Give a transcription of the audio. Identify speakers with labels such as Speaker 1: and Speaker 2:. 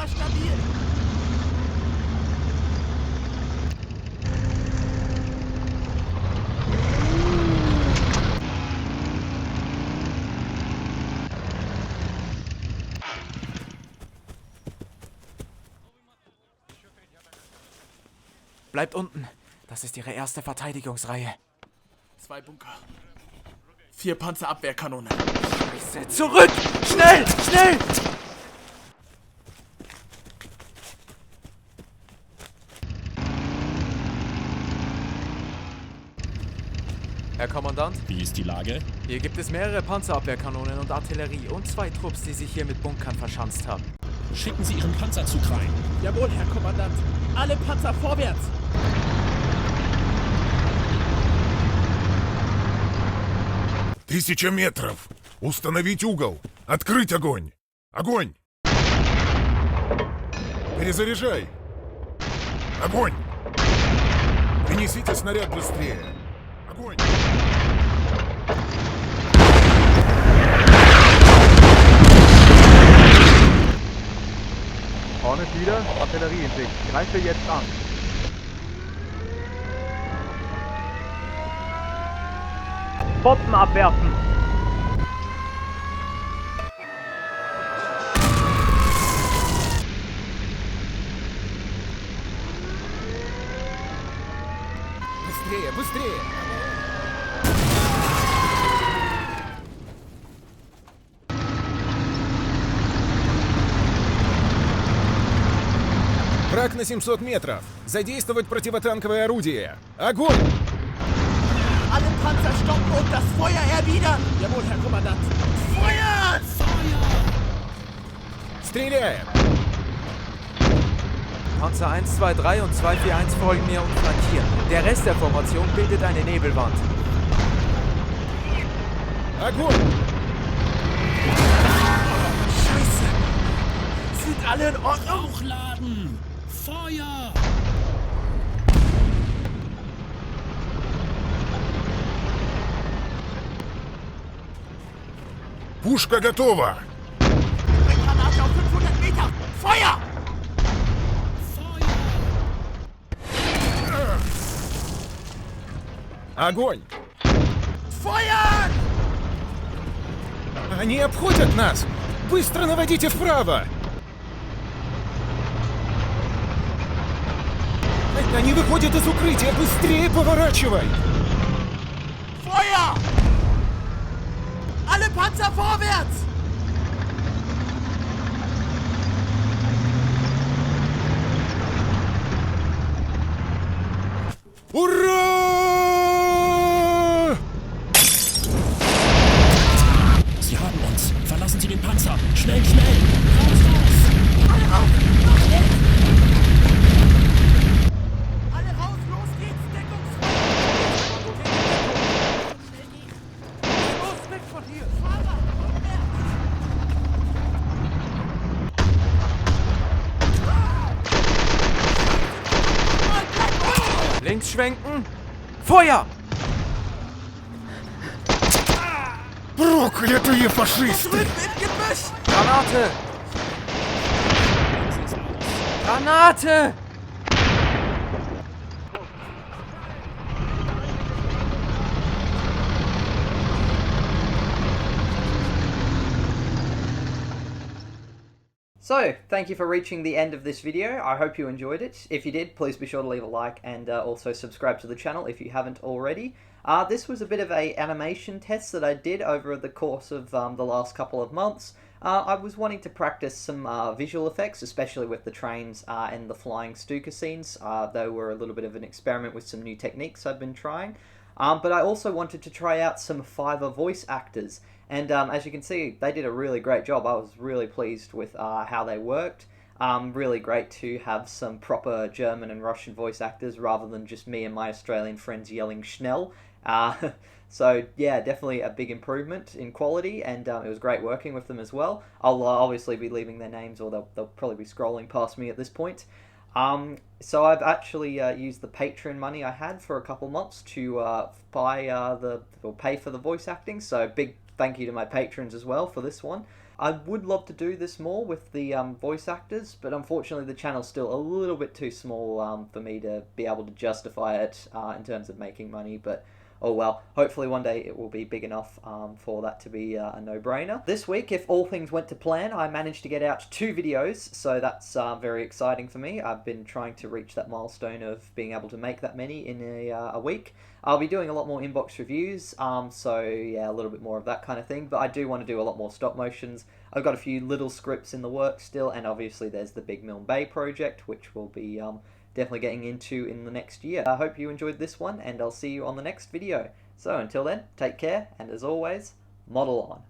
Speaker 1: Panzer stabil!
Speaker 2: Bleibt unten. Das ist ihre erste Verteidigungsreihe.
Speaker 1: 2 Bunker. 4 Panzerabwehrkanonen.
Speaker 2: Scheiße, zurück! Schnell! Schnell! Herr Kommandant,
Speaker 3: Wie ist die Lage?
Speaker 2: hier gibt es mehrere Panzerabwehrkanonen und Artillerie und 2 Trupps, die sich hier mit Bunkern verschanzt haben.
Speaker 3: Schicken Sie Ihren Panzerzug rein.
Speaker 1: Jawohl, Herr Kommandant. Alle Panzer vorwärts!
Speaker 4: Тысяча метров! Установить угол! Открыть огонь! Огонь! Перезаряжай! Огонь! Принесите снаряд быстрее! Огонь!
Speaker 5: Vorne ist wieder Artillerie in Sicht. Greife jetzt an. Bomben abwerfen!
Speaker 2: Быстрее, быстрее!
Speaker 4: Враг на 700 метров! Задействовать противотанковое орудие! Огонь!
Speaker 1: Alle Panzer stoppen und das Feuer erwidern! Jawohl, Herr Kommandant. Feuer!
Speaker 4: Стреляем!
Speaker 2: Panzer 1, 2, 3 und 241 folgen mir und flankieren. Der Rest der Formation bildet eine Nebelwand.
Speaker 4: Огонь!
Speaker 1: Scheiße! Sind alle in Ordnung?
Speaker 3: Rauchladen! Feuer!
Speaker 4: Пушка готова!
Speaker 1: Granate auf 500 Meter! Feuer!
Speaker 4: Огонь!
Speaker 1: Feuern!
Speaker 4: Они обходят нас! Быстро наводите вправо! Они выходят из укрытия! Быстрее поворачивай!
Speaker 1: Feuer! Alle Panzer vorwärts!
Speaker 4: Ура!
Speaker 3: Sie haben uns! Verlassen Sie den Panzer! Schnell, schnell! Raus, raus!
Speaker 1: Alle raus! Los, jetzt! Alle raus! Los geht's! Deckungsfeuer! Schnell gehen! Los, weg von hier! Fahrer! Rückwärts!
Speaker 2: Links schwenken. Feuer!
Speaker 4: Проклятые фашисты!
Speaker 1: Drüben im Gebüsch!
Speaker 2: Granate! Granate!
Speaker 6: So, thank you for reaching the end of this video. I hope you enjoyed it. If you did, please be sure to leave a like and also subscribe to the channel if you haven't already. This was a bit of a animation test that I did over the course of the last couple of months. I was wanting to practice some visual effects, especially with the trains and the flying Stuka scenes. They were a little bit of an experiment with some new techniques I've been trying. But I also wanted to try out some Fiverr voice actors. And as you can see, they did a really great job. I was really pleased with how they worked. Really great to have some proper German and Russian voice actors rather than just me and my Australian friends yelling Schnell. So yeah, definitely a big improvement in quality, and it was great working with them as well. I'll obviously be leaving their names, or they'll probably be scrolling past me at this point. So I've actually used the Patreon money I had for a couple months to pay for the voice acting. So big thank you to my patrons as well for this one. I would love to do this more with the voice actors, but unfortunately the channel's still a little bit too small for me to be able to justify it in terms of making money, but oh well, hopefully one day it will be big enough for that to be a no-brainer. This week, if all things went to plan, I managed to get out 2 videos, so that's very exciting for me. I've been trying to reach that milestone of being able to make that many in a week. I'll be doing a lot more inbox reviews, so yeah, a little bit more of that kind of thing, but I do want to do a lot more stop motions. I've got a few little scripts in the works still, and obviously there's the Big Milne Bay project, which will be definitely getting into in the next year. I hope you enjoyed this one, and I'll see you on the next video. So until then, take care, and as always, model on.